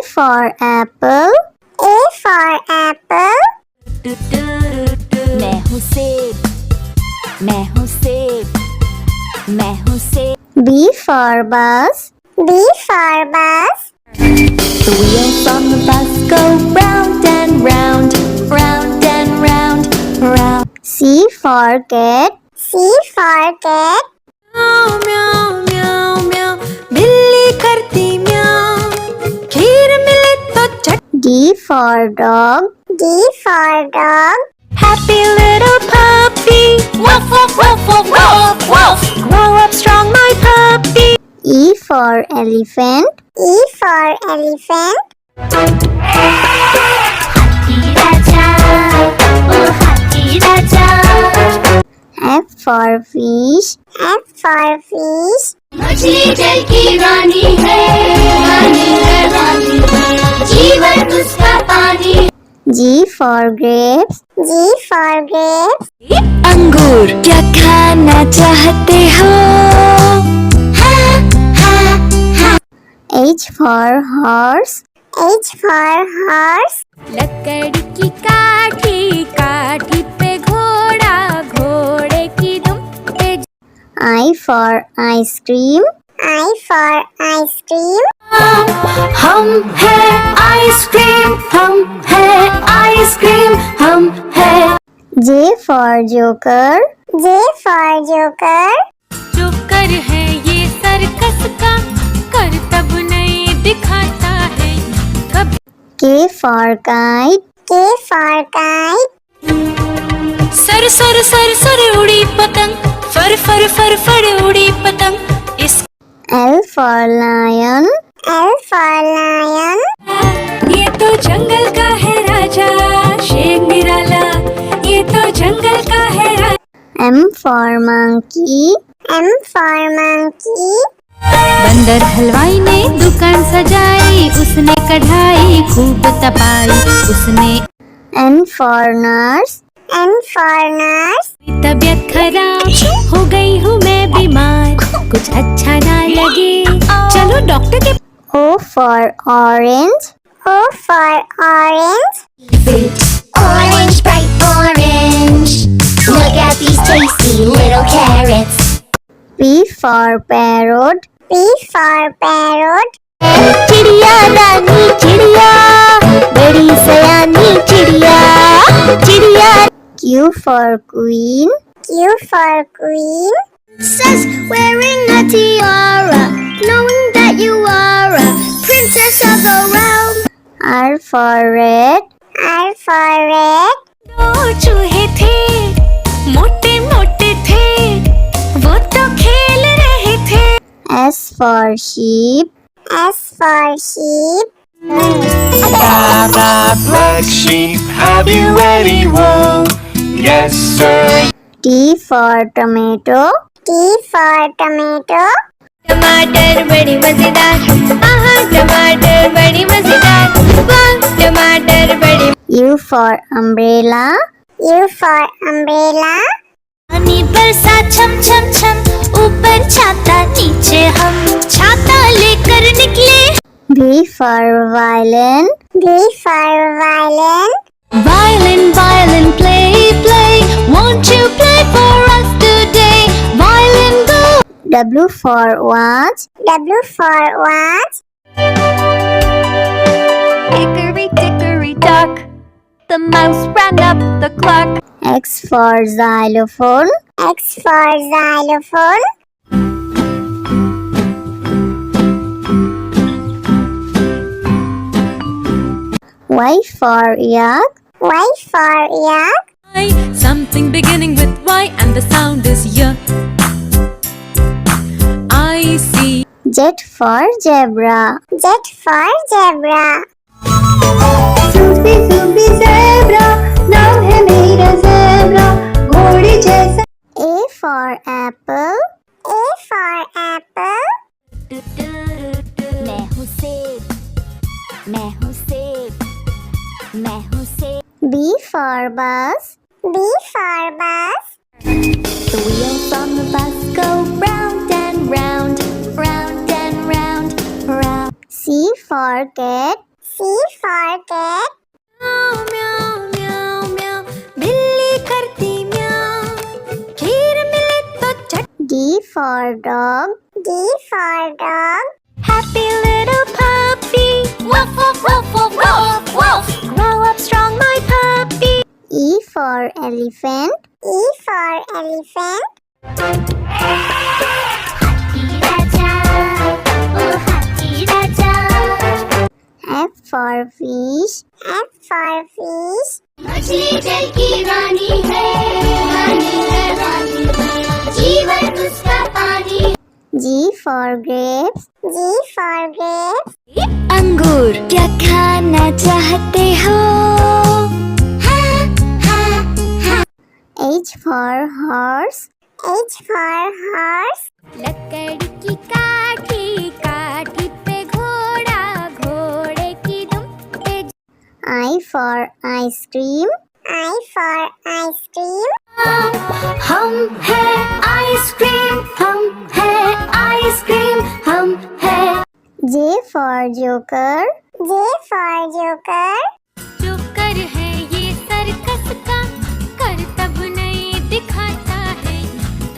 for apple. A for apple. मैं हूँ सेब, मैं हूँ सेब, मैं हूँ सेब। B for bus. B for bus. The wheels on the bus go round and round, round and round, round. C for cat. C for cat. म्याऊ म्याऊ म्याऊ म्याऊ, बिल्ली करती म्याऊ, खीर मिले तो चट। D for dog. D for dog. Happy little puppy, woof woof woof woof woof woof. Grow up strong, my puppy. E for elephant. E for elephant. हाथी राजा, ओ हाथी राजा। F for fish. F for fish. मछली जल की रानी है, रानी है, रानी है, जीवन उसका पानी। G for grapes. G for grapes. अंगूर क्या खाना चाहते हो? H for horse. H for horse. लकड़ी की काठी, काठी पे घोड़ा, घोड़े की दुम पे। I for ice cream. I for ice cream. हम है आइसक्रीम, हम है आइसक्रीम, हम है। J for joker. J for joker. Joker है ये सर्कस का, करतब नहीं दिखाता है कभी। K for kite. K for kite. Sir sir sir sir उड़ी पतंग, फर फर फर फर उड़ी पतंग। इस L for lion. L for lion. ये तो जंगल का है राजा, शेर निराला, ये तो जंगल का है राजा। M for monkey. M for monkey. बंदर हलवाई ने दुकान सजाई, उसने कढ़ाई खूब तपाई, उसने। N for nurse. N for nurse. तबीयत खराब हो गई हूँ मैं बीमार, कुछ अच्छा ना लगे, चलो डॉक्टर के। O for orange. O for orange. Orange, bright orange. Look at these tasty little carrots. P for parrot. P for parrot. चिड़िया रानी चिड़िया, बड़ी सयानी चिड़िया, चिड़िया। Q for queen. Q for queen. Says wearing a tiara, knowing that you are a princess of the realm. R for red. R for red. दो चूहे थे, मोटे मोटे थे, वो तो खेल रहे थे। S for sheep. S for sheep. Baba, black sheep, have you any wool? Yes, sir. T for tomato. T for tomato. टमाटर बड़ी मजेदार, आहा टमाटर बड़ी मजेदार, वाह टमाटर बड़ी। U for umbrella. U for umbrella. पानी बरसा छम छम छम, ऊपर छाता नीचे हम, छाता लेकर निकले। V for violin. V for violin. Violin, violin, play, play, won't you play for us today? Violin, go. W for watch. W for watch. Hickory dickory dock, the mouse ran up the clock. X for xylophone. X for xylophone. Y for yak. Y for yak. Something beginning with Y and the sound is Y. I see. Z for zebra. Z for zebra. Sufi Sufi zebra, नाम है मेरा zebra, घोड़े जैसा। A for apple. A for apple. मैं हूँ सेब, मैं हूँ सेब, मैं हूँ सेब। B for bus. B for bus. The wheels on the bus go round and round, round and round, round. C for cat. C for cat. म्याऊ म्याऊ म्याऊ म्याऊ बिल्ली करती म्याऊ खीर मिले तो चट D for dog. D for dog. Happy little puppy woof woof woof woof woof woof grow up strong my puppy E for elephant. E for elephant. हाथी राजा ओ हाथी राजा F for fish. F for fish. मछली जल की रानी है रानी जीवन उसका पानी G for grapes. G for grapes. अंगूर क्या खाना चाहते हो H for horse. H for horse. लकड़ी की काठी काठी पे घोड़ा घोड़े की दुम पे I for ice cream. I for ice cream. हम है आइसक्रीम हम है आइसक्रीम हम है J for joker. J for joker. जो कर है ये सर्कस का करतब नहीं दिखाता है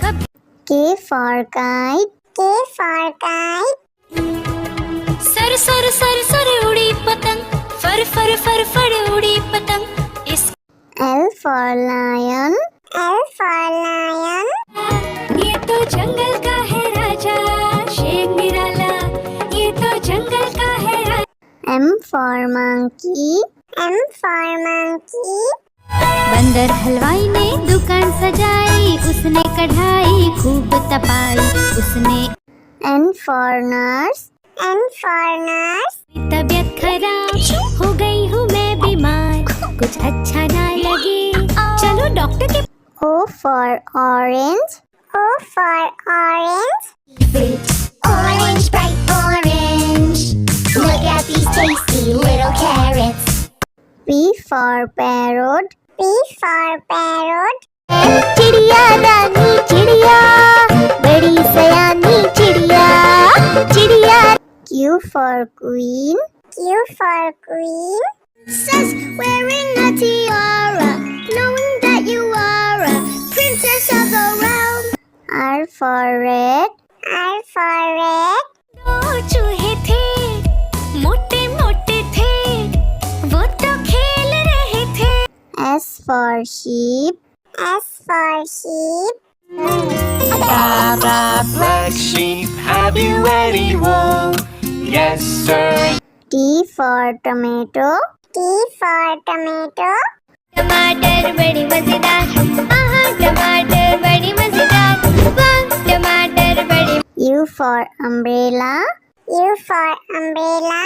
कभी K for kite. K for kite. Sir sir sir sir उड़ी पतंग फर फर फर फर उड़ी पतंग इस L for lion. L for lion. ये तो जंगल का है राजा शेर निराला ये तो जंगल का है राजा M for monkey. M for monkey. बंदर हलवाई ने दुकान सजाई उसने कढ़ाई खूब तपाई उसने N for nurse. N for nurse. तबीयत खराब हो गई हूँ मैं बीमार कुछ अच्छा ना लगे चलो डॉक्टर के O for orange. O for orange. orange bright orange look at these tasty little carrots P for parrot. P for parrot. चिड़िया रानी चिड़िया बड़ी सयानी चिड़िया चिड़िया Q for queen. Q for queen. Princess wearing a tiara knowing that you are a princess of the realm R for red. R for red. दो चूहे थे मोटे मोटे थे वो तो खेल रहे थे S for sheep. S for sheep. Black sheep, have you any wool? Yes, sir. T for tomato. T for tomato. टमाटर बड़ी मजेदार आहा टमाटर बड़ी मजेदार वाह टमाटर बड़ी U for umbrella. U for umbrella.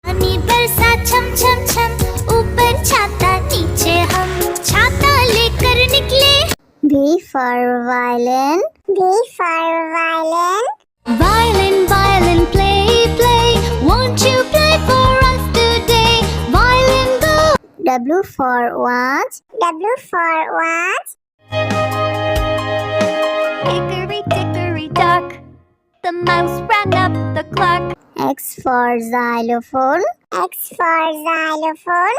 पानी बरसा छम छम छम ऊपर छाता नीचे हम छाता लेकर निकले V for violin. V for violin. violin violin play play won't you play for us today violin go W for watch. W for watch. hickory dickory dock the mouse ran up the clock X for xylophone. X for xylophone.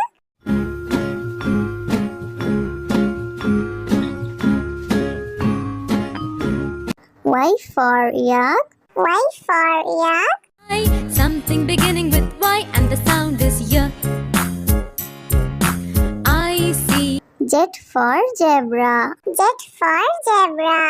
Y for yak. Y for yak. something beginning with Y and the sound is Y I see Z for zebra. Z for zebra.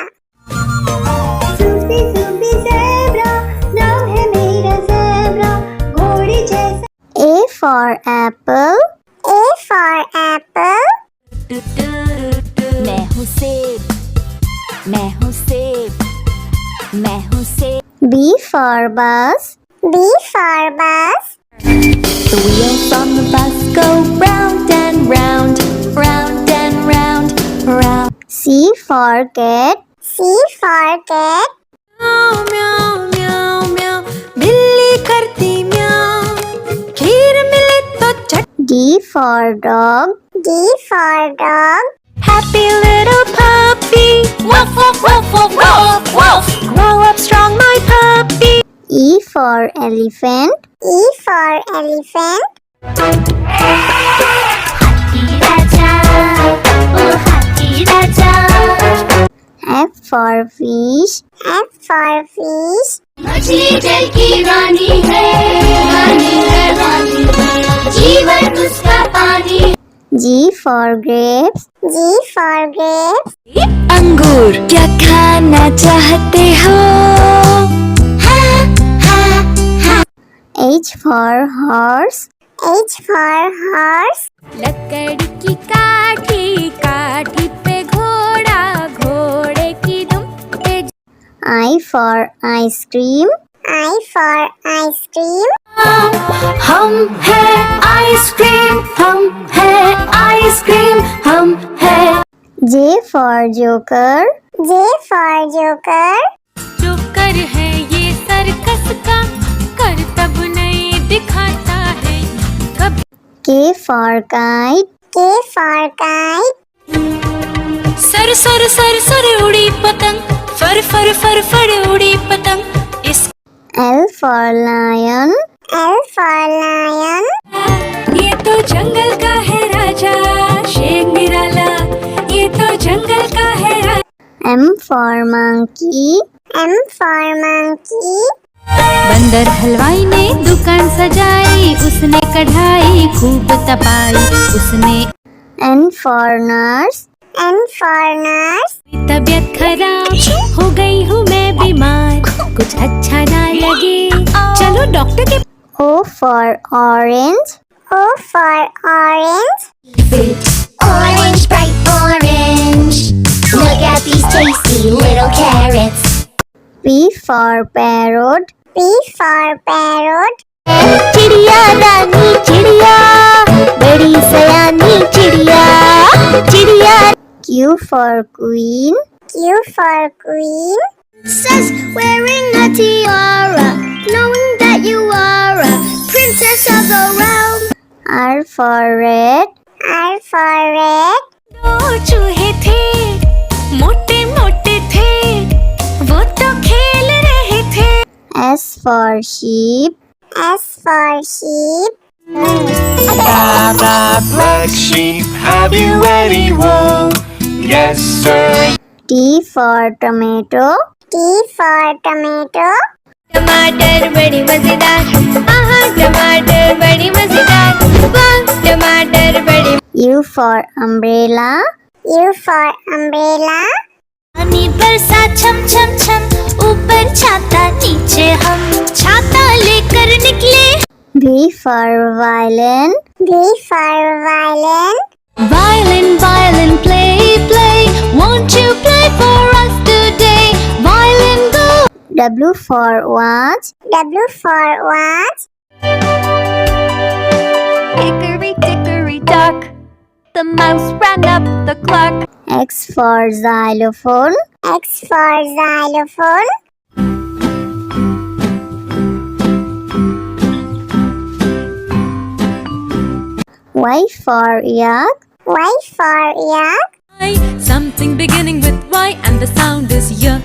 Sufi Sufi zebra, नाम है मेरा zebra, घोड़े जैसा. A for apple. A for apple. मैं हूँ सेब मैं हूँ सेब मैं हूँ सेब B for bus. B for bus. The wheels on the bus go round and round, round and round, round. C for cat. C for cat. म्याऊ म्याऊ म्याऊ म्याऊ बिल्ली करती म्याऊ खीर मिले तो चट D for dog. D for dog. Happy little puppy woof woof woof woof woof woof grow up strong my puppy E for elephant. E for elephant. हाथी राजा, ओ हाथी राजा। F for fish. F for fish. मछली जल की रानी है, रानी है, रानी है, जीवन उसका पानी। G for grapes. G for grapes. अंगूर क्या खाना चाहते हो? हाँ, हाँ, हाँ। H for horse. H for horse. लकड़ी की काठी, काठी पे घोड़ा, घोड़े की दुम पे I for ice cream. I for ice cream. हम है आइसक्रीम, हम है आइसक्रीम, हम है। J for joker. J for joker. जो कर है ये सर्कस का, करतब नहीं दिखाता है कभी। K for kite. K for kite. Sir sir sir sir उड़ी पतंग, फर फर फर फर उड़ी पतंग। इस L for lion. L for lion. ये तो जंगल का है राजा, शेर निराला, ये तो जंगल का है राजा। M for monkey. M for monkey. बंदर हलवाई ने दुकान सजाई, उसने कढ़ाई खूब तपाई, उसने N for nurse. N for nurse. तबीयत खराब हो गई हूँ मैं बीमार, कुछ अच्छा ना लगे चलो डॉक्टर के। O for orange. O for orange. Orange, bright orange. Look at these tasty little carrots. P for parrot. P for parrot. चिड़िया रानी चिड़िया, बड़ी सयानी चिड़िया, चिड़िया। Q for queen. Q for queen. Says wearing a tiara, knowing that you are a princess of the realm. R for red. R for red. दो चूहे थे, मोटे मोटे थे, वो तो खेल रहे थे। S for sheep. S for sheep. Black sheep, have you any wool? Yes, sir. T for tomato. T for tomato. टमाटर बड़ी मजेदार, आहा टमाटर बड़ी मजेदार, वाह टमाटर बड़ी। U for umbrella. U for umbrella. पानी बरसा छम छम छम, ऊपर छाता नीचे हम, छाता लेकर निकले। V for violin. V for violin. Violin, violin, play, play, won't you play for us today? Violin, go. W for watch. W for watch. Hickory dickory dock, the mouse ran up the clock. X for xylophone. X for xylophone. Y for yak. Y for yak. Something beginning with Y and the sound is Y.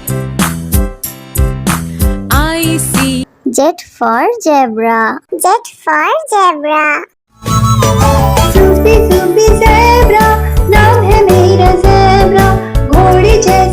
I see. Z for zebra. Z for zebra. Zoopy zoopy zebra, नाम है मेरा zebra, घोड़े जैसा।